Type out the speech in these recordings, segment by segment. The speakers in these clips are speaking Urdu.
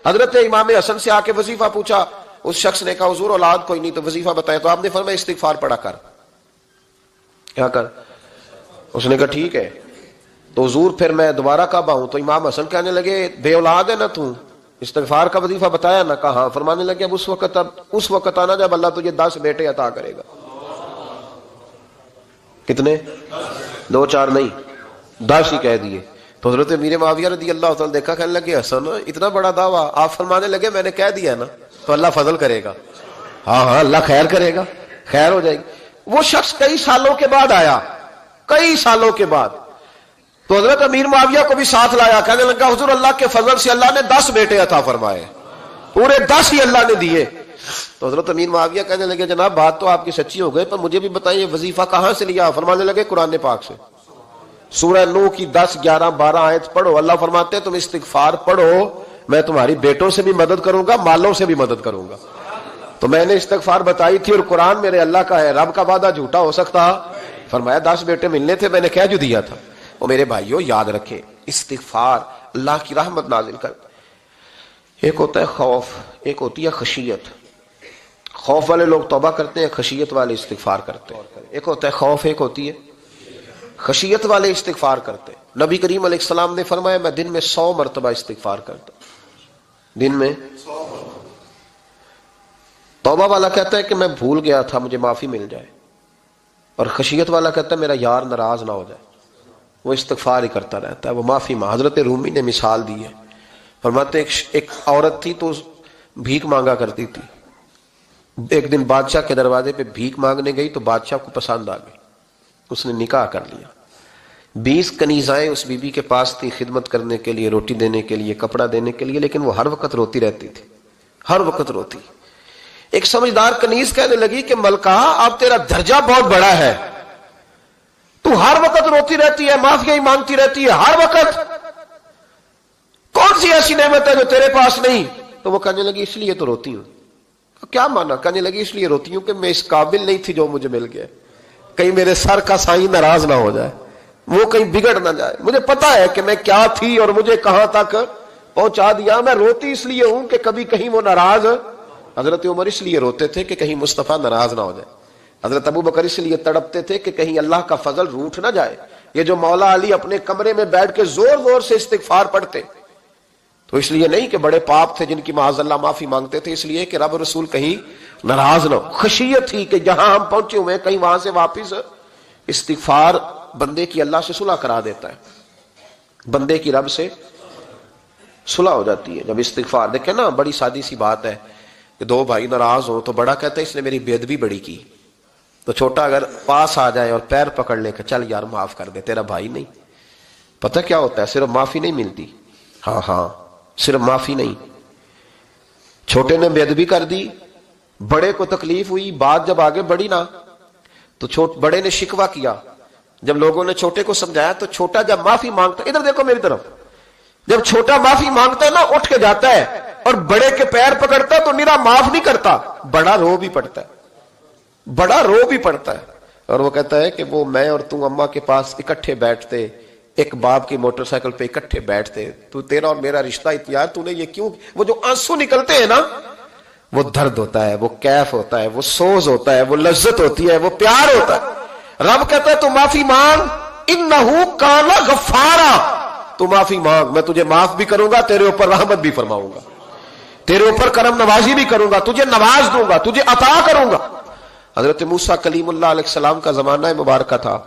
حضرت امام حسن سے آ کے وظیفہ پوچھا، اس شخص نے کہا حضور اولاد کوئی نہیں تو وظیفہ بتائے، تو آپ نے فرمایا استغفار پڑھا کر. کیا کر؟ اس نے کہا ٹھیک ہے. تو حضور پھر میں دوبارہ کب آؤں؟ تو امام حسن کہنے لگے بے اولاد ہے نا تو، استغفار کا وظیفہ بتایا نا؟ کہا ہاں. فرمانے لگے اب اس وقت آنا جب اللہ تجھے 10 بیٹے عطا کرے گا. کتنے؟ 2 4 نہیں، 10 ہی کہہ دیے. تو حضرت امیر معاویہ رضی اللہ تعالیٰ دیکھا، کہنے لگے حسن اتنا بڑا دعویٰ. آپ فرمانے لگے میں نے کہہ دیا نا تو اللہ فضل کرے گا. ہاں ہاں اللہ خیر کرے گا، خیر ہو جائے گی. وہ شخص کئی سالوں کے بعد آیا، کئی سالوں کے بعد. تو حضرت امیر معاویہ کو بھی ساتھ لایا، کہنے لگا حضور اللہ کے فضل سے اللہ نے 10 بیٹے عطا فرمائے، پورے 10 ہی اللہ نے دیے. تو حضرت امیر معاویہ کہنے لگے جناب بات تو آپ کی سچی ہو گئی، پر مجھے بھی بتائیے وظیفہ کہاں سے لیا؟ فرمانے لگے قرآن پاک سے. سورہ نوح کی 10 11 12 آیت پڑھو. اللہ فرماتے ہیں تم استغفار پڑھو، میں تمہاری بیٹوں سے بھی مدد کروں گا، مالوں سے بھی مدد کروں گا. تو میں نے استغفار بتائی تھی، اور قرآن میرے اللہ کا ہے، رب کا وعدہ جھوٹا ہو سکتا؟ فرمایا 10 بیٹے ملنے تھے، میں نے کہہ جو دیا تھا. اور میرے بھائیوں یاد رکھیں استغفار اللہ کی رحمت نازل کر. ایک ہوتا ہے خوف، ایک ہوتی ہے خشیت. خوف والے لوگ توبہ کرتے ہیں، خشیت والے استغفار کرتے ہیں. ایک ہوتا ہے خوف، ایک ہوتی ہے خشیت والے استغفار کرتے. نبی کریم علیہ السلام نے فرمایا میں دن میں 100 مرتبہ استغفار کرتا. دن میں توبہ والا کہتا ہے کہ میں بھول گیا تھا مجھے معافی مل جائے، اور خشیت والا کہتا ہے میرا یار ناراض نہ ہو جائے. وہ استغفار ہی کرتا رہتا ہے، وہ معافی مانگ. حضرت رومی نے مثال دی ہے، فرماتے ایک عورت تھی تو بھیک مانگا کرتی تھی. ایک دن بادشاہ کے دروازے پہ بھیک مانگنے گئی تو بادشاہ کو پسند آ گئی، اس نے نکاح کر لیا. 20 کنیزائیں اس بی بی کے پاس تھی خدمت کرنے کے لیے، روٹی دینے کے لیے، کپڑا دینے کے لیے، لیکن وہ ہر وقت روتی رہتی تھی، ہر وقت روتی. ایک سمجھدار کنیز کہنے لگی کہ ملکہ اب تیرا درجہ بہت بڑا ہے، تو ہر وقت روتی رہتی ہے، معافی مانگتی رہتی ہے ہر وقت، کون سی ایسی نعمت ہے جو تیرے پاس نہیں؟ تو وہ کہنے لگی اس لیے تو روتی ہوں. کیا مانا؟ کہنے لگی اس لیے روتی ہوں کہ میں اس قابل نہیں تھی جو مجھے مل گیا، کہیں میرے سر کا سائیں ناراض نہ ہو جائے، وہ کہیں بگڑ نہ جائے. مجھے پتا ہے کہ میں کیا تھی اور مجھے کہاں تک پہنچا دیا. میں روتی اس لیے ہوں کہ کبھی کہیں وہ ناراض. حضرت عمر اس لیے روتے تھے کہ کہیں مصطفیٰ ناراض نہ ہو جائے. حضرت ابو بکر اس لیے تڑپتے تھے کہ کہیں اللہ کا فضل روٹھ نہ جائے. یہ جو مولا علی اپنے کمرے میں بیٹھ کے زور زور سے استغفار پڑھتے، تو اس لیے نہیں کہ بڑے پاپ تھے جن کی معاذ اللہ معافی مانگتے تھے، اس لیے کہ رب رسول کہیں ناراض نہ ہو. خشیت تھی کہ جہاں ہم پہنچے ہوئے کہیں وہاں سے واپس. استغفار بندے کی اللہ سے صلح کرا دیتا ہے، بندے کی رب سے صلح ہو جاتی ہے جب استغفار. دیکھیں نا بڑی سادی سی بات ہے کہ 2 بھائی ناراض ہو تو بڑا کہتا ہے اس نے میری بے ادبی بڑی کی، تو چھوٹا اگر پاس آ جائے اور پیر پکڑ لے کہ چل یار معاف کر دے، تیرا بھائی نہیں. پتہ کیا ہوتا ہے؟ صرف معافی نہیں ملتی. ہاں صرف معافی نہیں. چھوٹے نے بے ادبی کر دی، بڑے کو تکلیف ہوئی، بات جب آگے بڑھی نا تو بڑے نے شکوہ کیا. جب لوگوں نے چھوٹے کو سمجھایا تو چھوٹا جب معافی مانگتا، ادھر دیکھو میری طرف، جب چھوٹا معافی مانگتا ہے نا اٹھ کے جاتا ہے اور بڑے کے پیر پکڑتا تو میرا معاف نہیں کرتا، بڑا رو بھی پڑتا ہے، بڑا رو بھی پڑتا ہے. اور وہ کہتا ہے کہ وہ میں اور تم اماں کے پاس اکٹھے بیٹھتے، ایک باپ کی موٹر سائیکل پہ اکٹھے بیٹھتے، تو تیرا اور میرا رشتہ اتیار تو نے یہ کیوں؟ وہ جو آنسو نکلتے ہیں نا وہ درد ہوتا ہے، وہ کیف ہوتا ہے، وہ سوز ہوتا ہے، وہ لذت ہوتی ہے، وہ پیار ہوتا ہے. رب کہتا ہے تو معافی مانگ، انہو کان غفارا، تو معافی مانگ، میں تجھے معاف بھی کروں گا، تیرے اوپر رحمت بھی فرماؤں گا، تیرے اوپر کرم نوازی بھی کروں گا، تجھے نواز دوں گا، تجھے عطا کروں گا. حضرت موسیٰ کلیم اللہ علیہ السلام کا زمانہ مبارکہ تھا،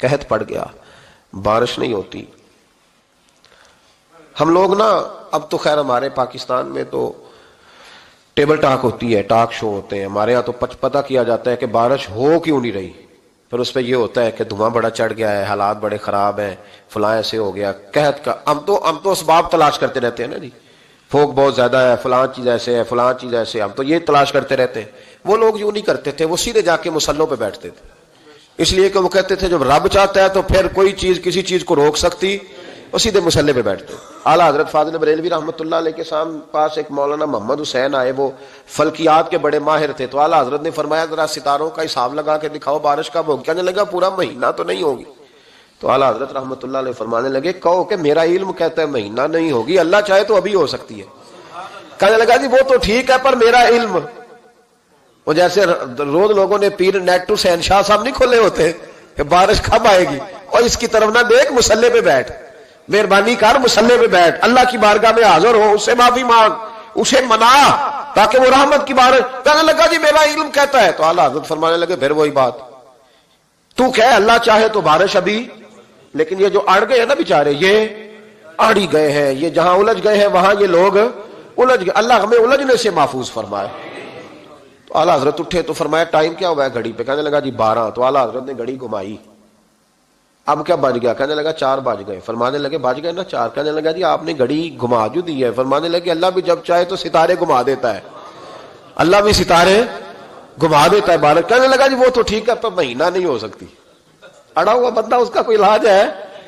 قحط پڑ گیا، بارش نہیں ہوتی. ہم لوگ نا اب تو خیر ہمارے پاکستان میں تو ٹیبل ٹاک ہوتی ہے، ٹاک شو ہوتے ہیں. ہمارے ہاں تو پتہ کیا جاتا ہے کہ بارش ہو کیوں نہیں رہی، پھر اس پہ یہ ہوتا ہے کہ دھواں بڑا چڑھ گیا ہے، حالات بڑے خراب ہیں، فلاں ایسے ہو گیا قحط کا. ہم تو اسباب تلاش کرتے رہتے ہیں نا جی، پھوک بہت زیادہ ہے، فلاں چیز ایسے ہے، فلاں چیز ایسے، ہم تو یہ تلاش کرتے رہتے ہیں. وہ لوگ یوں نہیں کرتے تھے، وہ سیدھے جا کے مصلوں پہ بیٹھتے تھے، اس لیے کہ وہ کہتے تھے جب رب چاہتا ہے تو پھر کوئی چیز کسی چیز کو روک سکتی، وہ سیدھے مصلے پہ بیٹھتے. اعلیٰ حضرت فاضل بریلوی رحمۃ اللہ علیہ کے پاس ایک مولانا محمد حسین آئے، وہ فلکیات کے بڑے ماہر تھے. تو اعلیٰ حضرت نے فرمایا ذرا ستاروں کا حساب لگا کے دکھاؤ بارش کب ہوگی. کہنے لگا پورا مہینہ تو نہیں ہوگی. تو اعلیٰ حضرت رحمۃ اللہ علیہ فرمانے لگے کہو کہ میرا علم کہتا ہے مہینہ نہیں ہوگی، اللہ چاہے تو ابھی ہو سکتی ہے. کہنے لگا جی وہ تو ٹھیک ہے پر میرا علم، وہ جیسے روز لوگوں نے پیر نیٹ ٹو سین شاہ صاحب نہیں کھولے ہوتے کہ بارش کب آئے گی، اور اس کی طرف نہ دیکھ، مصلے پہ بیٹھ، مہربانی کر مصلے پہ بیٹھ، اللہ کی بارگاہ میں حاضر ہو، اس سے معافی مانگ، اسے منا تاکہ وہ رحمت کی بارش۔ کہنے لگا جی میرا علم کہتا ہے، تو اعلیٰ حضرت فرمانے لگے پھر وہی بات، تو کہ اللہ چاہے تو بارش ابھی، لیکن یہ جو اڑ گئے ہیں نا بیچارے، یہ اڑ ہی گئے ہیں، یہ جہاں الجھ گئے ہیں وہاں یہ لوگ الجھ گئے، اللہ ہمیں الجھنے سے محفوظ فرمائے۔ تو اعلیٰ حضرت اٹھے تو فرمایا ٹائم کیا ہوا ہے گھڑی پہ؟ کہنے لگا جی 12۔ تو اعلیٰ حضرت نے گھڑی گھمائی، اب کیا بج گیا؟ کہنے لگا 4 بج گئے۔ فرمانے لگے بج گئے نا 4؟ کہنے لگا جی آپ نے گھڑی گھما جو دی ہے۔ فرمانے لگے اللہ بھی جب چاہے تو ستارے گھما دیتا ہے، اللہ بھی ستارے گھما دیتا ہے بارش۔ کہنے لگا جی وہ تو ٹھیک ہے پر مہینہ نہیں ہو سکتی، اڑا ہوا بندہ اس کا کوئی علاج ہے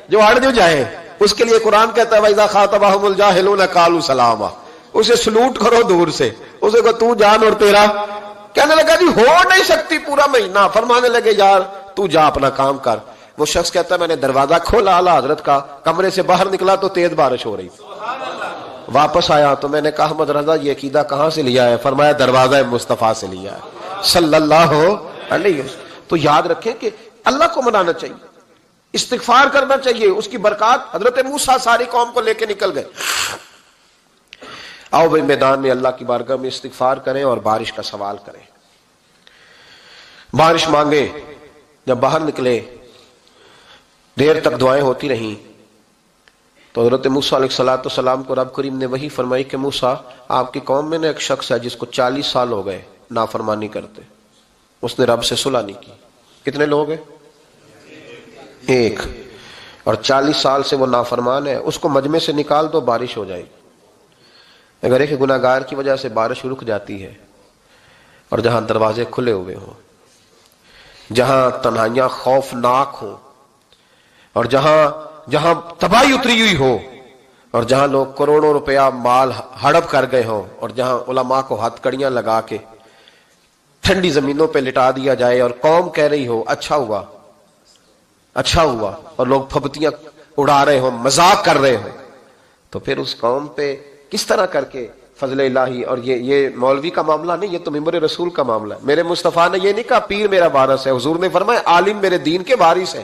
جو اڑ جو جائے، اس کے لیے قرآن کہتا ہے وَإِذَا خَاطَبَهُمُ الْجَاهِلُونَ قَالُوا سَلَامًا، اسے سلوٹ کرو دور سے، اسے کہ تو جان اور تیرا۔ کہنے لگا جی ہو نہیں سکتی پورا مہینہ۔ فرمانے لگے یار تو جا اپنا کام کر۔ وہ شخص کہتا ہے میں نے دروازہ کھولا اعلیٰ حضرت کا، کمرے سے باہر نکلا تو تیز بارش ہو رہی، واپس آیا تو میں نے کہا احمد رضا یہ عقیدہ کہاں سے لیا ہے؟ فرمایا دروازہ مصطفیٰ سے لیا ہے صلی اللہ علیہ وسلم۔ تو یاد رکھیں کہ اللہ کو منانا چاہیے، استغفار کرنا چاہیے، اس کی برکات۔ حضرت موسیٰ ساری قوم کو لے کے نکل گئے۔ آؤ بھائی میدان میں اللہ کی بارگاہ میں استغفار کریں اور بارش کا سوال کریں، بارش مانگیں۔ جب باہر نکلے دیر تک دعائیں ہوتی رہیں تو حضرت موسیٰ علیہ السلام کو رب کریم نے وحی فرمائی کہ موسیٰ آپ کی قوم میں نے ایک شخص ہے جس کو 40 سال ہو گئے نافرمانی کرتے، اس نے رب سے صلح نہیں کی۔ کتنے لوگ ہیں؟ ایک، اور 40 سال سے وہ نافرمان ہے، اس کو مجمع سے نکال دو بارش ہو جائے گی۔ اگر ایک گناہگار کی وجہ سے بارش رک جاتی ہے، اور جہاں دروازے کھلے ہوئے ہوں، جہاں تنہائیاں خوفناک ہوں، اور جہاں تباہی اتری ہوئی ہو، اور جہاں لوگ کروڑوں روپیہ مال ہڑپ کر گئے ہوں، اور جہاں علماء کو ہتھ کڑیاں لگا کے ٹھنڈی زمینوں پہ لٹا دیا جائے اور قوم کہہ رہی ہو اچھا ہوا اچھا ہوا، اور لوگ پھبتیاں اڑا رہے ہوں، مذاق کر رہے ہوں، تو پھر اس قوم پہ کس طرح کر کے فضل الہی۔ اور یہ مولوی کا معاملہ نہیں، یہ تو ممبر رسول کا معاملہ ہے۔ میرے مصطفیٰ نے یہ نہیں کہا پیر میرا وارث ہے، حضور نے فرمایا عالم میرے دین کے وارث ہے۔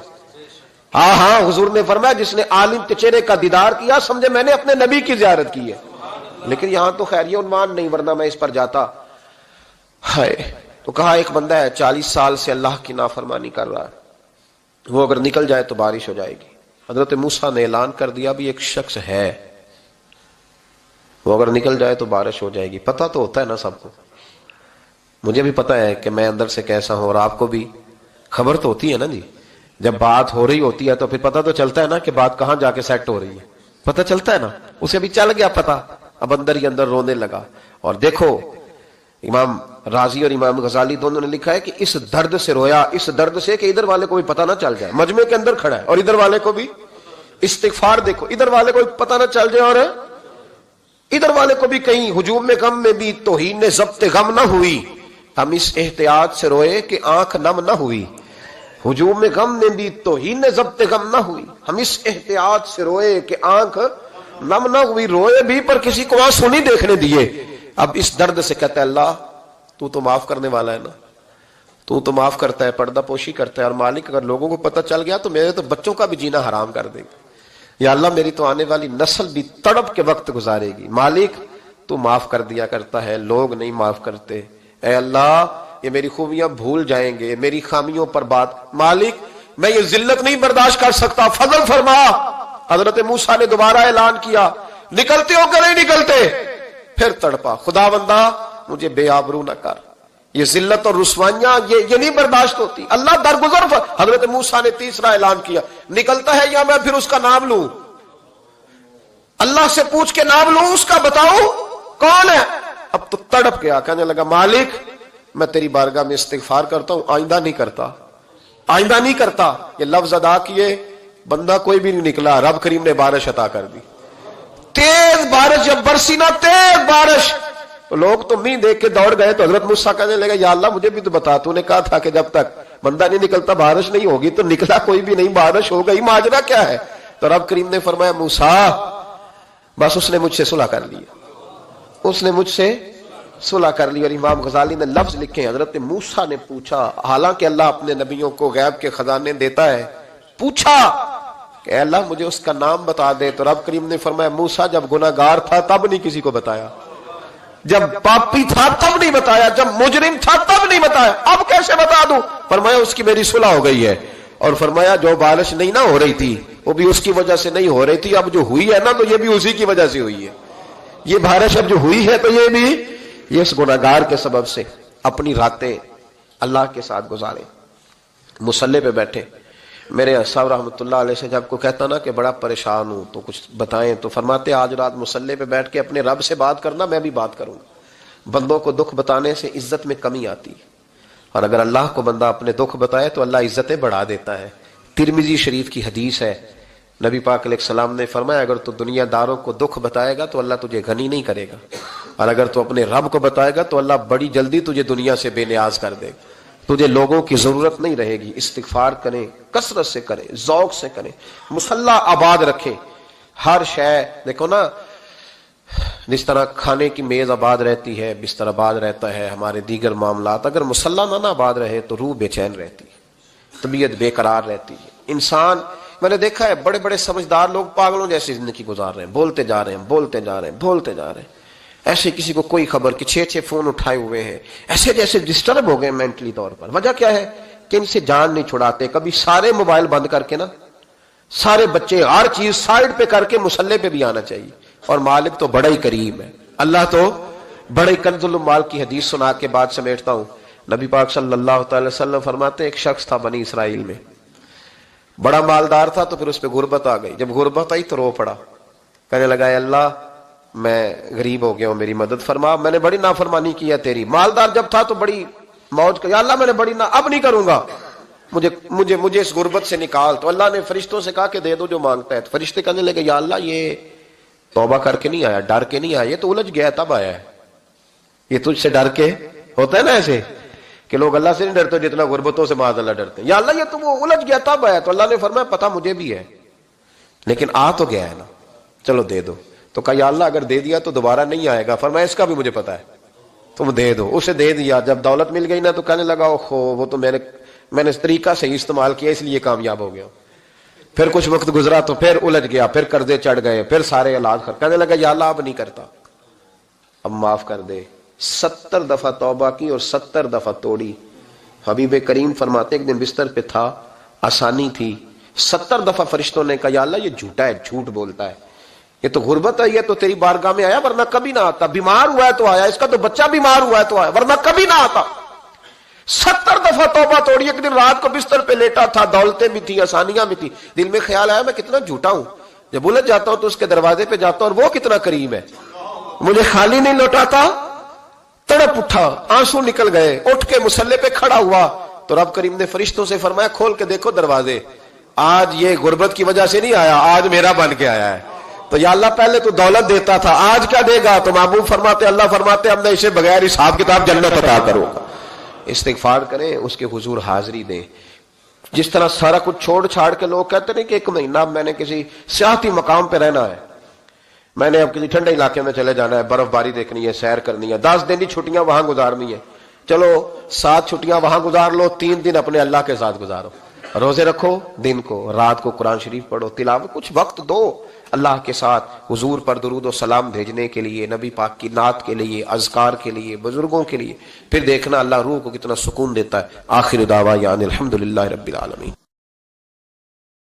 ہاں حضور نے فرمایا جس نے عالم کے چہرے کا دیدار کیا سمجھے میں نے اپنے نبی کی زیارت کی ہے۔ لیکن یہاں تو خیر یہ عنوان نہیں، ورنہ میں اس پر جاتا ہے۔ تو کہا ایک بندہ ہے 40 سال سے اللہ کی نافرمانی کر رہا ہے، وہ اگر نکل جائے تو بارش ہو جائے گی۔ حضرت موسیٰ نے اعلان کر دیا بھی ایک شخص ہے، وہ اگر نکل جائے تو بارش ہو جائے گی۔ پتہ تو ہوتا ہے نا سب کو، مجھے بھی پتہ ہے کہ میں اندر سے کیسا ہوں، اور آپ کو بھی خبر تو ہوتی ہے نا جی۔ جب بات ہو رہی ہوتی ہے تو پھر پتہ تو چلتا ہے نا کہ بات کہاں جا کے سیٹ ہو رہی ہے، پتہ چلتا ہے نا۔ اسے بھی چل گیا پتہ، اب اندر ہی اندر رونے لگا۔ اور دیکھو امام رازی اور امام غزالی دونوں نے لکھا ہے کہ اس درد سے رویا، اس درد سے کہ ادھر والے کو بھی پتہ نہ چل جائے، مجمع کے اندر کھڑا ہے اور ادھر والے کو بھی استغفار، دیکھو ادھر والے کو بھی پتہ نہ چل جائے اور ادھر والے کو بھی کہیں ہجوم میں غم میں بھی توہین ضبط غم نہ ہوئی، ہم اس احتیاط سے روئے کہ آنکھ نم نہ ہوئی۔ ہجوم میں غم میں بھی توہین ضبط غم نہ ہوئی، ہم اس احتیاط سے روئے کہ آنکھ نم نہ ہوئی، روئے بھی پر کسی کو آنسو نہیں دیکھنے دیے۔ اب اس درد سے کہتا ہے اللہ تو معاف کرنے والا ہے نا، تو معاف کرتا ہے، پردہ پوشی کرتا ہے، اور مالک اگر لوگوں کو پتہ چل گیا تو میرے تو بچوں کا بھی جینا حرام کر دے گا، یا اللہ میری تو آنے والی نسل بھی تڑپ کے وقت گزارے گی۔ مالک تو معاف کر دیا کرتا ہے، لوگ نہیں معاف کرتے، اے اللہ یہ میری خوبیاں بھول جائیں گے، میری خامیوں پر بات، مالک میں یہ ذلت نہیں برداشت کر سکتا، فضل فرما۔ حضرت موسیٰ نے دوبارہ اعلان کیا نکلتے ہو کہ نہیں نکلتے؟ پھر تڑپا خدا بندہ مجھے بے آبرو نہ کر، یہ ذلت اور رسوائیاں یہ نہیں برداشت ہوتی، اللہ درگزر۔ حضرت موسیٰ نے تیسرا اعلان کیا نکلتا ہے یا میں پھر اس کا نام لوں، اللہ سے پوچھ کے نام لوں اس کا، بتاؤ کون ہے؟ اب تو تڑپ گیا، کہنے لگا مالک میں تیری بارگاہ میں استغفار کرتا ہوں، آئندہ نہیں کرتا، آئندہ نہیں کرتا۔ یہ لفظ ادا کیے، بندہ کوئی بھی نہیں نکلا، رب کریم نے بارش عطا کر دی، تیز بارش، جب برسی نا تیز بارش، تو لوگ تو نہیں دیکھ کے دوڑ گئے۔ تو حضرت موسیٰ کہنے لگا یا اللہ مجھے بھی تو بتا، تو نے کہا تھا کہ جب تک بندہ نہیں نکلتا بارش نہیں ہوگی، تو نکلا کوئی بھی نہیں، بارش ہو گئی، ماجرا کیا ہے؟ تو رب کریم نے فرمایا موسیٰ بس اس نے مجھ سے صلح کر لی، اس نے مجھ سے صلح کر لی. اور امام غزالی نے لفظ لکھے, حضرت موسیٰ نے پوچھا, حالانکہ اللہ اپنے نبیوں کو غیب کے خزانے دیتا ہے, پوچھا کہ اے اللہ مجھے اس کا نام بتا دے. تو رب کریم نے فرمایا موسیٰ جب گناہگار تھا تب نہیں کسی کو بتایا, جب پاپی تھا تب نہیں بتایا, جب مجرم تھا تب نہیں بتایا, اب کیسے بتا دوں؟ فرمایا اس کی میری صلح ہو گئی ہے. اور فرمایا جو بارش نہیں نہ ہو رہی تھی وہ بھی اس کی وجہ سے نہیں ہو رہی تھی, اب جو ہوئی ہے نا تو یہ بھی اسی کی وجہ سے ہوئی ہے. یہ بارش اب جو ہوئی ہے تو یہ بھی یہ اس گناہگار کے سبب سے. اپنی راتیں اللہ کے ساتھ گزارے. مصلی پہ بیٹھے, میرے صاحب رحمۃ اللہ علیہ سے جب کو کہتا نا کہ بڑا پریشان ہوں تو کچھ بتائیں, تو فرماتے آج رات مصلی پہ بیٹھ کے اپنے رب سے بات کرنا, میں بھی بات کروں گا. بندوں کو دکھ بتانے سے عزت میں کمی آتی ہے, اور اگر اللہ کو بندہ اپنے دکھ بتائے تو اللہ عزتیں بڑھا دیتا ہے. ترمذی شریف کی حدیث ہے, نبی پاک علیہ السلام نے فرمایا اگر تو دنیا داروں کو دکھ بتائے گا تو اللہ تجھے غنی نہیں کرے گا, اور اگر تو اپنے رب کو بتائے گا تو اللہ بڑی جلدی تجھے دنیا سے بے نیاز کر دے گا. تجھے لوگوں کی ضرورت نہیں رہے گی. استغفار کریں, کثرت سے کریں, ذوق سے کریں, مصلی آباد رکھیں. ہر شے دیکھو نا, جس طرح کھانے کی میز آباد رہتی ہے, بستر آباد رہتا ہے, ہمارے دیگر معاملات, اگر مصلی نہ آباد رہے تو روح بے چین رہتی ہے, طبیعت بے قرار رہتی ہے. انسان, میں نے دیکھا ہے بڑے بڑے سمجھدار لوگ پاگلوں جیسی زندگی گزار رہے ہیں, بولتے جا رہے ہیں, بولتے جا رہے ہیں, بولتے جا رہے ہیں, ایسے کسی کو کوئی خبر کہ 6 فون اٹھائے ہوئے ہیں, ایسے جیسے ڈسٹرب ہو گئے مینٹلی طور پر. وجہ کیا ہے کہ ان سے جان نہیں چھڑاتے. کبھی سارے موبائل بند کر کے نا, سارے بچے ہر چیز سائڈ پہ کر کے مصلی پہ بھی آنا چاہیے. اور مالک تو بڑا ہی کریم ہے, اللہ تو بڑا ہی کنز المال کی حدیث سنا کے بعد سمیٹتا ہوں. نبی پاک صلی اللہ تعالی وسلم فرماتے ہیں ایک شخص تھا بنی اسرائیل میں, بڑا مالدار تھا, تو پھر اس پہ غربت آ گئی. جب غربت آئی تو رو پڑا, کہنے لگا اے اللہ میں غریب ہو گیا ہوں, میری مدد فرما, میں نے بڑی نافرمانی کی ہے تیری. مالدار جب تھا تو بڑی موج کر, یا اللہ میں نے بڑی اب نہیں کروں گا, مجھے اس غربت سے نکال. تو اللہ نے فرشتوں سے کہا کہ دے دو جو مانگتا ہے. تو فرشتے کہنے لگے یا اللہ یہ توبہ کر کے نہیں آیا, ڈر کے نہیں آیا, یہ تو الجھ گیا تب آیا ہے. یہ تجھ سے ڈر کے ہوتا ہے نا ایسے کہ لوگ اللہ سے نہیں ڈرتے جتنا غربتوں سے معاذ اللہ ڈرتے ہیں. یا اللہ یہ تو وہ الجھ گیا تب آیا. تو اللہ نے فرمایا پتہ مجھے بھی ہے, لیکن آ تو گیا ہے نا, چلو دے دو. تو کہا یا اللہ اگر دے دیا تو دوبارہ نہیں آئے گا. فرمایا اس کا بھی مجھے پتا ہے, تم دے دو. اسے دے دیا. جب دولت مل گئی نا تو کہنے لگا اوہو وہ تو میں نے اس طریقہ سے استعمال کیا اس لیے کامیاب ہو گیا. پھر کچھ وقت گزرا تو پھر الجھ گیا, پھر قرضے چڑھ گئے, پھر سارے علاج کہنے لگا یا اللہ اب نہیں کرتا, اب معاف کر دے. 70 دفعہ توبہ کی اور 70 دفعہ توڑی. حبیب کریم فرماتے ایک دن بستر پہ تھا, آسانی تھی, 70 دفعہ فرشتوں نے کہا یا اللہ یہ جھوٹا ہے, جھوٹ بولتا ہے, یہ تو غربت آئی ہے تو تیری بارگاہ میں آیا ورنہ کبھی نہ آتا, بیمار ہوا ہے تو آیا, اس کا تو بچہ بیمار ہوا ہے تو آیا ورنہ کبھی نہ آتا. 70 دفعہ توبہ توڑی. ایک دن رات کو بستر پہ لیٹا تھا, دولتیں بھی تھی, آسانیاں بھی تھی, دل میں خیال آیا میں کتنا جھوٹا ہوں, جب الجھ جاتا ہوں تو اس کے دروازے پہ جاتا ہوں اور وہ کتنا کریم ہے, مجھے خالی نہیں لوٹاتا. تڑپ اٹھا, آنسو نکل گئے, اٹھ کے مصلی پہ کھڑا ہوا. تو رب کریم نے فرشتوں سے فرمایا کھول کے دیکھو دروازے, آج یہ غربت کی وجہ سے نہیں آیا, آج میرا بن کے آیا ہے. تو یا اللہ پہلے تو دولت دیتا تھا, آج کیا دے گا؟ تو محبوب فرماتے اللہ فرماتے ہم نے اسے بغیر حساب کتاب جنت عطا کروں گا. استغفار کریں, اس کے حضور حاضری دیں. جس طرح سارا کچھ چھوڑ چھاڑ کے لوگ کہتے ہیں کہ 1 مہینہ میں نے کسی سیاحتی مقام پہ رہنا ہے, میں نے اب کسی ٹھنڈے علاقے میں چلے جانا ہے, برف باری دیکھنی ہے, سیر کرنی ہے, 10 دن کی چھٹیاں وہاں گزارنی ہے. چلو 7 چھٹیاں وہاں گزار لو, 3 دن اپنے اللہ کے ساتھ گزارو, روزے رکھو, دن کو رات کو قرآن شریف پڑھو, تلاوت, کچھ وقت دو اللہ کے ساتھ. حضور پر درود و سلام بھیجنے کے لیے, نبی پاک کی نعت کے لیے, اذکار کے لیے, بزرگوں کے لیے, پھر دیکھنا اللہ روح کو کتنا سکون دیتا ہے. آخر دعوانا الحمدللہ رب العالمین.